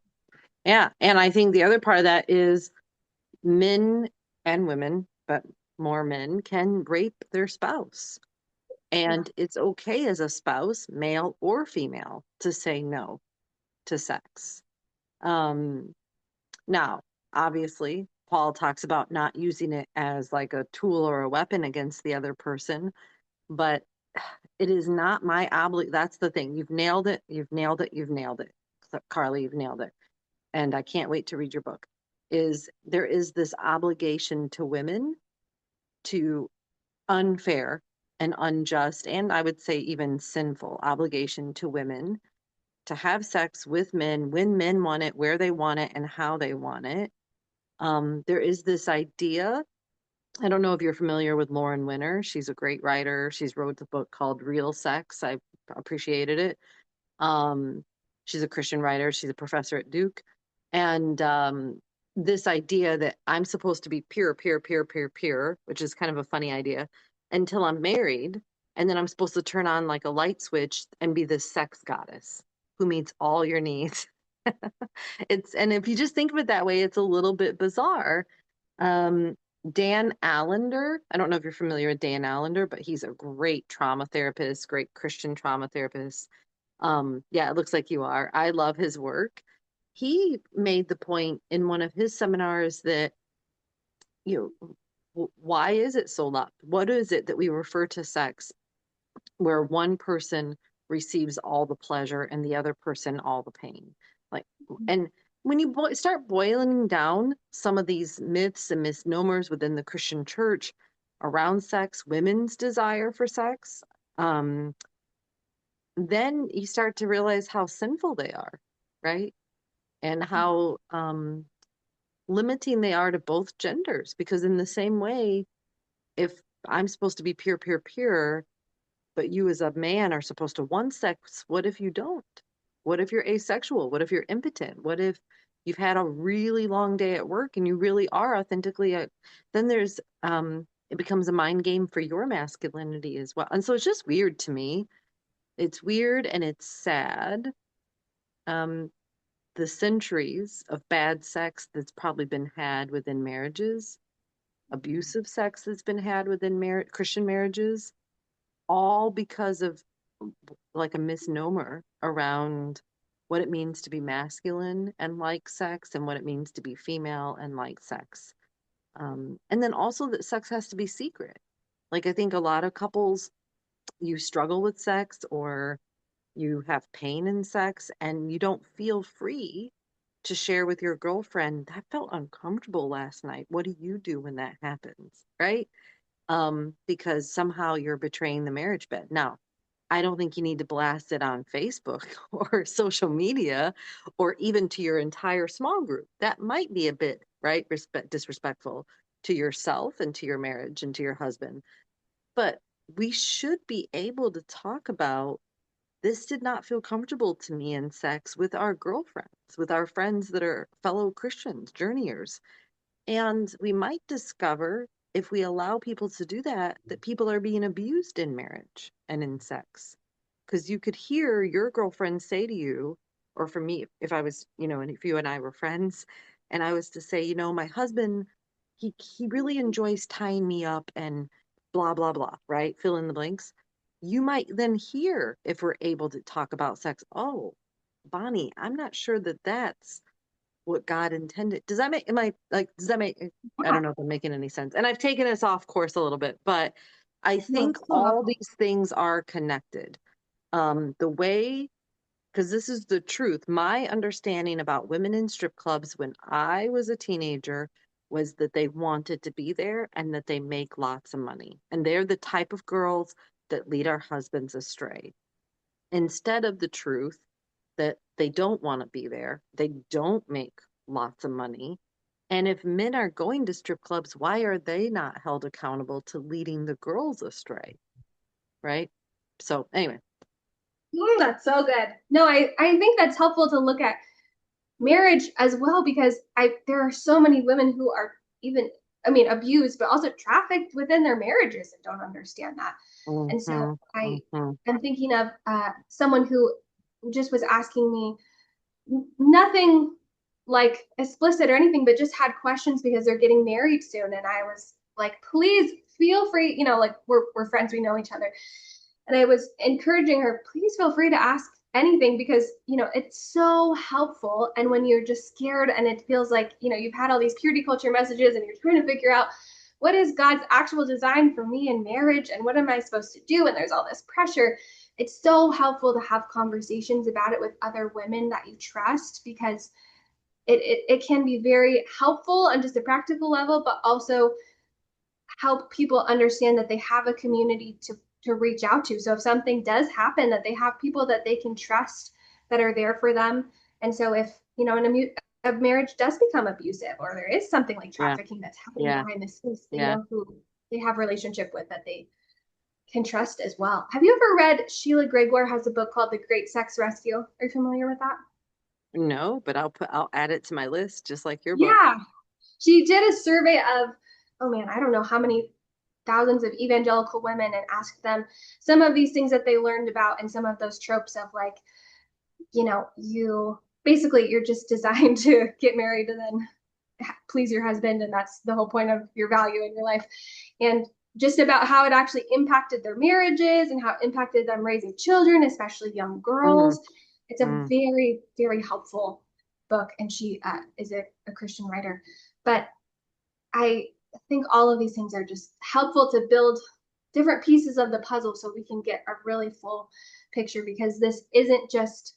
Yeah. And I think the other part of that is men and women, but more men can rape their spouse. Yeah. And it's okay as a spouse, male or female, to say no to sex. Um, Now, obviously, Paul talks about not using it as like a tool or a weapon against the other person, but it is not my obligation. That's the thing. You've nailed it. You've nailed it. You've nailed it. Carlie, you've nailed it. And I can't wait to read your book. Is there is this obligation to women to unfair and unjust, and I would say even sinful obligation to women to have sex with men when men want it, where they want it, and how they want it. There is this idea. I don't know if you're familiar with Lauren Winner. She's a great writer. She's wrote a book called Real Sex. I appreciated it. Um, she's a Christian writer. She's a professor at Duke. And this idea that I'm supposed to be pure, pure, pure, pure, pure, which is kind of a funny idea, until I'm married. And then I'm supposed to turn on like a light switch and be this sex goddess who meets all your needs. And if you just think of it that way, it's a little bit bizarre. Um, Dan Allender, I don't know if you're familiar with Dan Allender, but he's a great trauma therapist, great Christian trauma therapist. Yeah, it looks like you are. I love his work. He made the point in one of his seminars that, why is it so loud? What is it that we refer to sex where one person receives all the pleasure and the other person all the pain? Like, and when you start boiling down some of these myths and misnomers within the Christian church around sex, women's desire for sex, um, then you start to realize how sinful they are, right? And how limiting they are to both genders. Because in the same way, if I'm supposed to be pure, pure, pure, but you as a man are supposed to want sex, what if you don't? What if you're asexual? What if you're impotent? What if you've had a really long day at work and you really are authentically then it becomes a mind game for your masculinity as well. And so it's just weird to me. It's weird and it's sad. Um, the centuries of bad sex that's probably been had within marriages, abusive sex that's been had within Christian marriages, all because of like a misnomer around. what it means to be masculine and like sex and what it means to be female and like sex. And then also that sex has to be secret. Like I think a lot of couples, you struggle with sex or you have pain in sex and you don't feel free to share with your girlfriend, that felt uncomfortable last night. What do you do when that happens? Right? Because somehow you're betraying the marriage bed. Now, I don't think you need to blast it on Facebook or social media or even to your entire small group. That might be a bit, right, disrespectful to yourself and to your marriage and to your husband. But we should be able to talk about this did not feel comfortable to me in sex with our girlfriends, with our friends that are fellow Christians, journeyers. And we might discover, if we allow people to do that, that people are being abused in marriage and in sex. Because you could hear your girlfriend say to you, or for me, if I was, and if you and I were friends, and I was to say, my husband, he really enjoys tying me up and blah, blah, blah, right? Fill in the blanks. You might then hear, if we're able to talk about sex, oh, Bonnie, I'm not sure that that's what God intended. Does that make, am I like, does that make, I Yeah, don't know if I'm making any sense. And I've taken us off course a little bit, but I no, think it's so all helpful. these things are connected. The way, because this is the truth, my understanding about women in strip clubs when I was a teenager was that they wanted to be there and that they make lots of money. And they're the type of girls that lead our husbands astray instead of the truth that they don't want to be there. They don't make lots of money. And if men are going to strip clubs, why are they not held accountable to leading the girls astray? Right. So, anyway. That's so good. No, I think that's helpful to look at marriage as well because there are so many women who are even, I mean, abused, but also trafficked within their marriages and don't understand that. And so Hmm. I Hmm. am thinking of someone who just was asking me nothing like explicit or anything, but just had questions because they're getting married soon. And I was like, please feel free, like we're friends, we know each other. And I was encouraging her, please feel free to ask anything because, it's so helpful. And when you're just scared and it feels like, you've had all these purity culture messages and you're trying to figure out what is God's actual design for me in marriage and what am I supposed to do? And there's all this pressure. It's so helpful to have conversations about it with other women that you trust because it can be very helpful on just a practical level, but also help people understand that they have a community to reach out to. So if something does happen, that they have people that they can trust that are there for them. And so if a marriage does become abusive, or there is something like Yeah. trafficking that's happening Yeah. behind the scenes, they Yeah. know who they have a relationship with that they can trust as well. Have you ever read Sheila Gregoire has a book called The Great Sex Rescue? Are you familiar with that? No, but I'll add it to my list, just like your book. Yeah, she did a survey of, oh man, I don't know how many thousands of evangelical women and asked them some of these things that they learned about and some of those tropes of like, you basically you're just designed to get married and then please your husband and that's the whole point of your value in your life. And just about how it actually impacted their marriages and how it impacted them raising children, especially young Mm, girls. It's a mm, very, very helpful book, and she is a Christian writer. But I think all of these things are just helpful to build different pieces of the puzzle so we can get a really full picture because this isn't just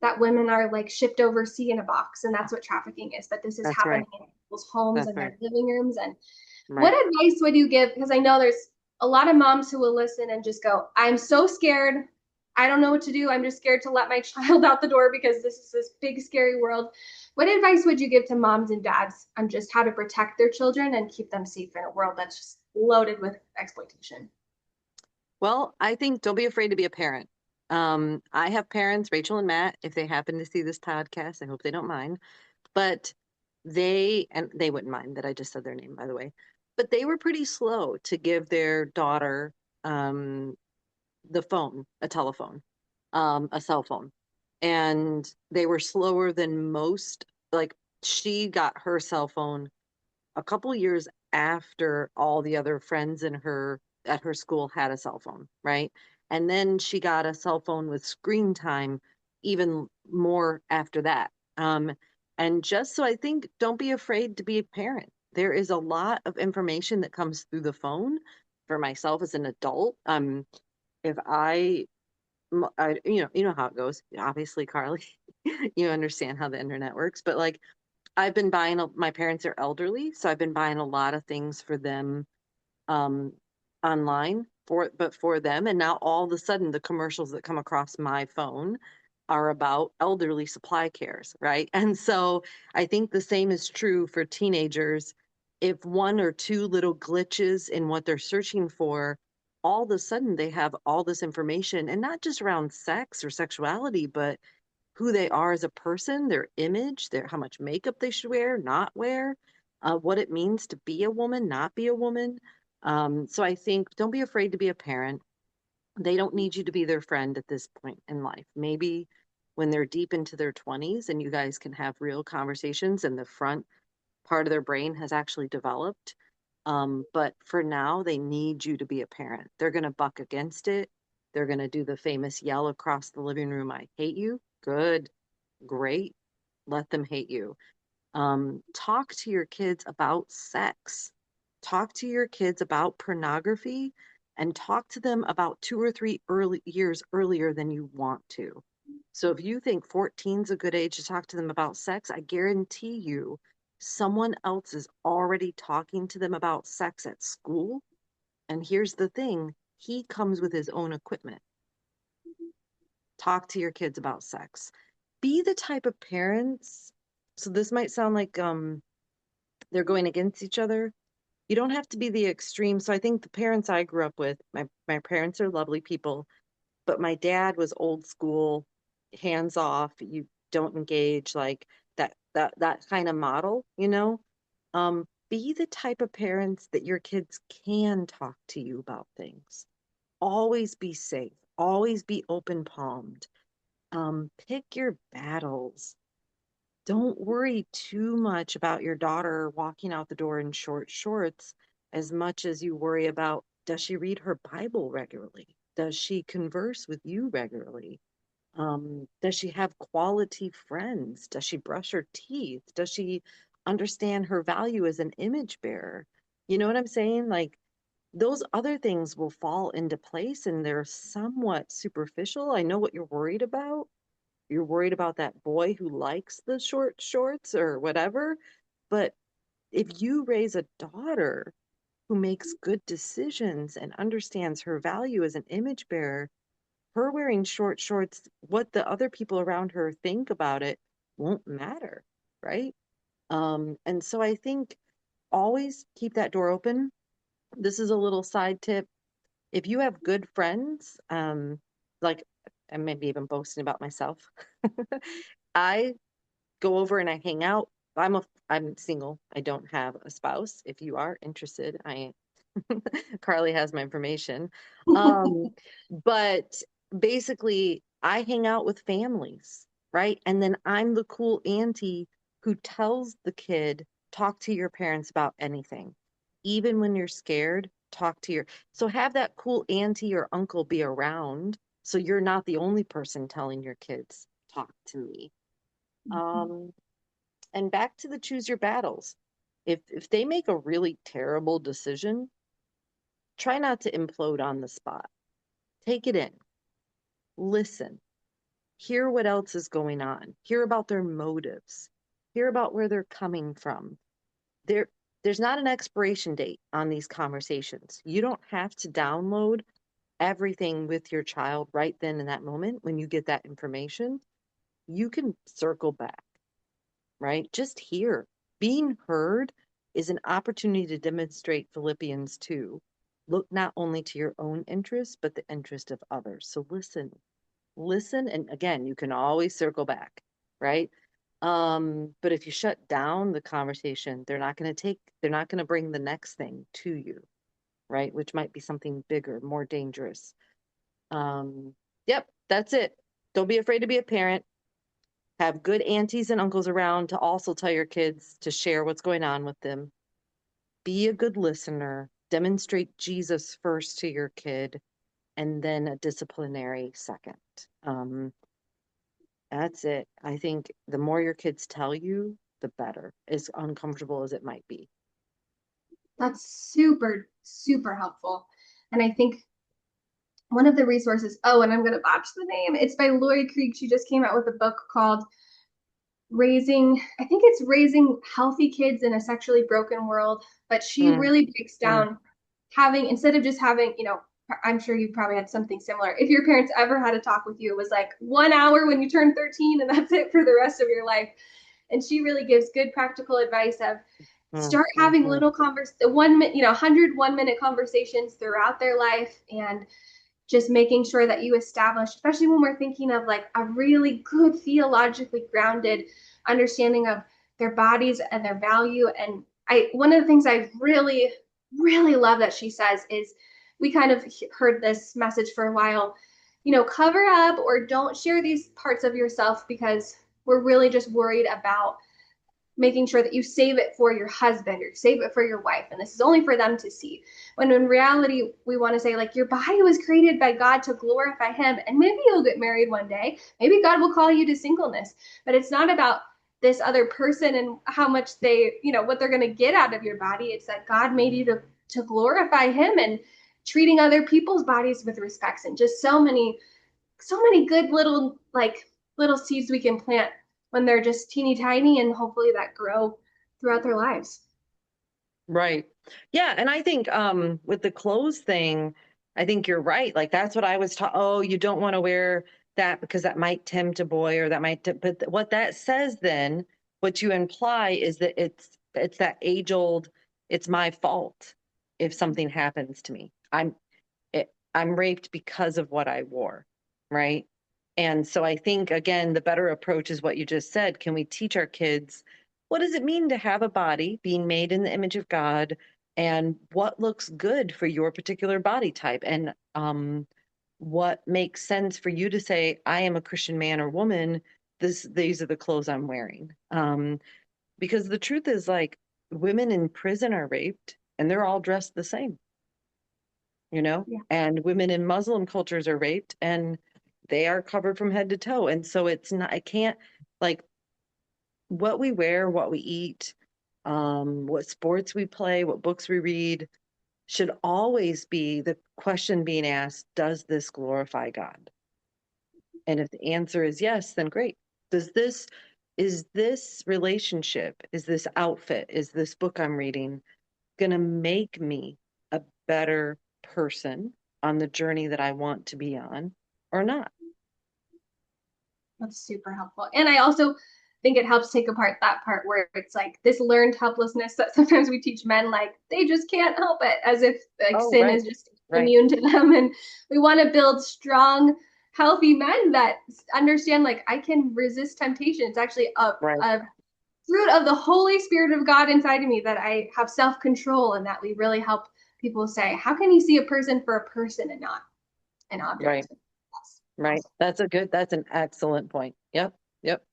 that women are like shipped overseas in a box and that's what trafficking is, but this is that's right. happening in people's homes That's and right. their living rooms. And what Right. advice would you give? Because I know there's a lot of moms who will listen and just go, I'm so scared. I don't know what to do. I'm just scared to let my child out the door because this is this big, scary world. What advice would you give to moms and dads on just how to protect their children and keep them safe in a world that's just loaded with exploitation? Well, I think don't be afraid to be a parent. I have parents, Rachel and Matt, if they happen to see this podcast, I hope they don't mind. But they wouldn't mind that I just said their name, by the way. But they were pretty slow to give their daughter um, the phone, a telephone, a cell phone. And they were slower than most. Like she got her cell phone a couple years after all the other friends in her at her school had a cell phone, right? And then she got a cell phone with screen time even more after that. And just so I think, don't be afraid to be a parent. There is a lot of information that comes through the phone for myself as an adult. If you know how it goes. Obviously, Carlie, you understand how the internet works. But like, I've been buying. My parents are elderly, so I've been buying a lot of things for them um, online for them. And now all of a sudden, the commercials that come across my phone are about elderly supply cares, right? And so I think the same is true for teenagers. If one or two little glitches in what they're searching for, all of a sudden they have all this information, and not just around sex or sexuality, but who they are as a person, their image, their how much makeup they should wear, not wear, what it means to be a woman, not be a woman. So I think don't be afraid to be a parent. They don't need you to be their friend at this point in life. Maybe when they're deep into their 20s and you guys can have real conversations and the front part of their brain has actually developed. But for now, they need you to be a parent. They're going to buck against it. They're going to do the famous yell across the living room, I hate you. Good, great. Let them hate you. Talk to your kids about sex. Talk to your kids about pornography and talk to them about 2 or 3 early years earlier than you want to. So if you think 14 is a good age to talk to them about sex, I guarantee you someone else is already talking to them about sex at school. And here's the thing, he comes with his own equipment. Talk to your kids about sex. Be the type of parents. So this might sound like they're going against each other. You don't have to be the extreme. So I think the parents I grew up with, my parents are lovely people, but my dad was old school, hands off, you don't engage, like that kind of model, you know? Be the type of parents that your kids can talk to you about things. Always be safe, always be open palmed. Pick your battles. Don't worry too much about your daughter walking out the door in short shorts as much as you worry about, does she read her Bible regularly? Does she converse with you regularly? Does she have quality friends? Does she brush her teeth? Does she understand her value as an image bearer? You know what I'm saying? Like, those other things will fall into place and they're somewhat superficial. I know what you're worried about. You're worried about that boy who likes the short shorts or whatever. But if you raise a daughter who makes good decisions and understands her value as an image bearer, her wearing short shorts, what the other people around her think about it won't matter, right? And so I think always keep that door open. This is a little side tip. If you have good friends, like and maybe even boasting about myself, I go over and I hang out. I'm single. I don't have a spouse. If you are interested, I Carlie has my information. Um, but basically, I hang out with families, right? And then I'm the cool auntie who tells the kid, talk to your parents about anything. Even when you're scared, talk to your. So have that cool auntie or uncle be around so you're not the only person telling your kids, talk to me. Um, and back to the choose your battles. If they make a really terrible decision, try not to implode on the spot. Take it in, listen, hear what else is going on, hear about their motives, hear about where they're coming from. There, there's not an expiration date on these conversations. You don't have to download everything with your child right then in that moment when you get that information. You can circle back, right? Just hear. Being heard is an opportunity to demonstrate Philippians 2. Look not only to your own interest, but the interest of others. So listen, listen. And again, you can always circle back, right? But if you shut down the conversation, they're not going to bring the next thing to you, right? Which might be something bigger, more dangerous. Yep, that's it. Don't be afraid to be a parent. Have good aunties and uncles around to also tell your kids to share what's going on with them. Be a good listener. Demonstrate Jesus first to your kid, and then a disciplinary second. That's it. I think the more your kids tell you, the better, as uncomfortable as it might be. That's super, super helpful. And I think one of the resources, oh, and I'm going to botch the name. It's by Lori Krieg. She just came out with a book called I think it's Raising Healthy Kids in a Sexually Broken World. But she Mm, really breaks mm. down having, instead of just having, I'm sure you probably had something similar. If your parents ever had a talk with you, it was like 1 hour when you turn 13 and that's it for the rest of your life. And she really gives good practical advice of Mm, start having mhm. little the 1 minute, 101-minute conversations throughout their life, and just making sure that you establish, especially when we're thinking of like a really good theologically grounded understanding of their bodies and their value. And one of the things I really, really love that she says is, we kind of heard this message for a while, cover up or don't share these parts of yourself because we're really just worried about making sure that you save it for your husband or save it for your wife, and this is only for them to see, when in reality we want to say, like, your body was created by God to glorify him, and maybe you'll get married one day, maybe God will call you to singleness, but it's not about this other person and how much they, what they're going to get out of your body. It's that God made you to glorify him, and treating other people's bodies with respect, and just so many good little seeds we can plant when they're just teeny tiny, and hopefully that grow throughout their lives. Right. Yeah, and I think with the clothes thing, I think you're right. Like that's what I was taught. Oh, you don't want to wear that because that might tempt a boy or that might but what that says then, what you imply is that it's that age old, it's my fault if something happens to me. I'm raped because of what I wore, right? And so I think again, the better approach is what you just said. Can we teach our kids what does it mean to have a body being made in the image of God, and what looks good for your particular body type, and what makes sense for you to say, I am a Christian man or woman. These are the clothes I'm wearing. Because the truth is, like, women in prison are raped, and they're all dressed the same, Yeah. and women in Muslim cultures are raped and they are covered from head to toe. And so it's not, I can't, like, what we wear, what we eat, what sports we play, what books we read should always be the question being asked, does this glorify God? And if the answer is yes, then great. Is this relationship, is this outfit, is this book I'm reading going to make me a better person on the journey that I want to be on or not? That's super helpful. And I also think it helps take apart that part where it's like this learned helplessness that sometimes we teach men, like they just can't help it, as if like Oh, sin right, is just right, immune to them. And we want to build strong, healthy men that understand, like, I can resist temptation. It's actually right, a fruit of the Holy Spirit of God inside of me, that I have self control, and that we really help people say, how can you see a person for a person and not an right, object? That's right. awesome. That's an excellent point. Yep, yep.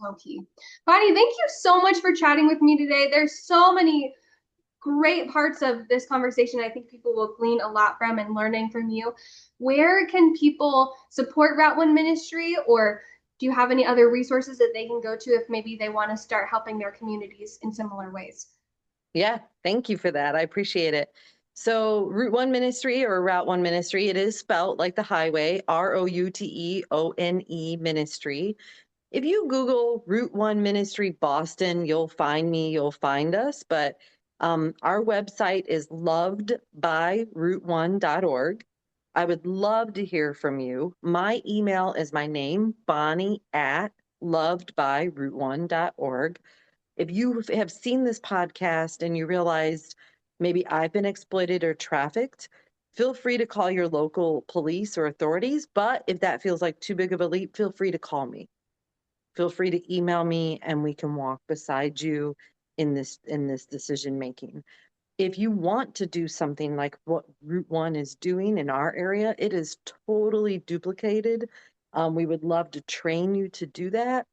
Okay. Bonnie, thank you so much for chatting with me today. There's so many great parts of this conversation I think people will glean a lot from and learning from you. Where can people support Route One Ministry, or do you have any other resources that they can go to if maybe they want to start helping their communities in similar ways? Yeah, thank you for that. I appreciate it. So, Route One Ministry or Route One Ministry, it is spelled like the highway, ROUTEONE Ministry. If you Google Route One Ministry Boston, you'll find me, you'll find us. But our website is lovedbyroute1.org. I would love to hear from you. My email is my name, Bonnie at lovedbyroute1.org. If you have seen this podcast and you realized maybe I've been exploited or trafficked, feel free to call your local police or authorities. But if that feels like too big of a leap, feel free to call me. Feel free to email me and we can walk beside you in this decision making. If you want to do something like what Route One is doing in our area, it is totally duplicated. We would love to train you to do that.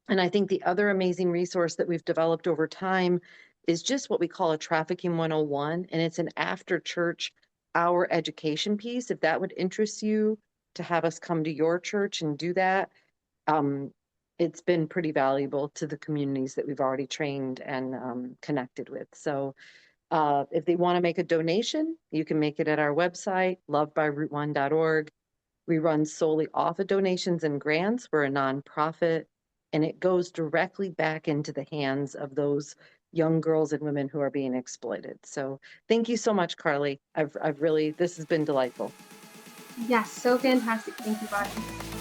And I think the other amazing resource that we've developed over time is just what we call a Trafficking 101. And it's an after church hour education piece. If that would interest you to have us come to your church and do that, it's been pretty valuable to the communities that we've already trained and connected with. So if they want to make a donation, you can make it at our website, lovebyroute1.org. We run solely off of donations and grants. We're a nonprofit, and it goes directly back into the hands of those young girls and women who are being exploited. So thank you so much, Carlie. I've really, this has been delightful. Yes, so fantastic. Thank you, Bonnie.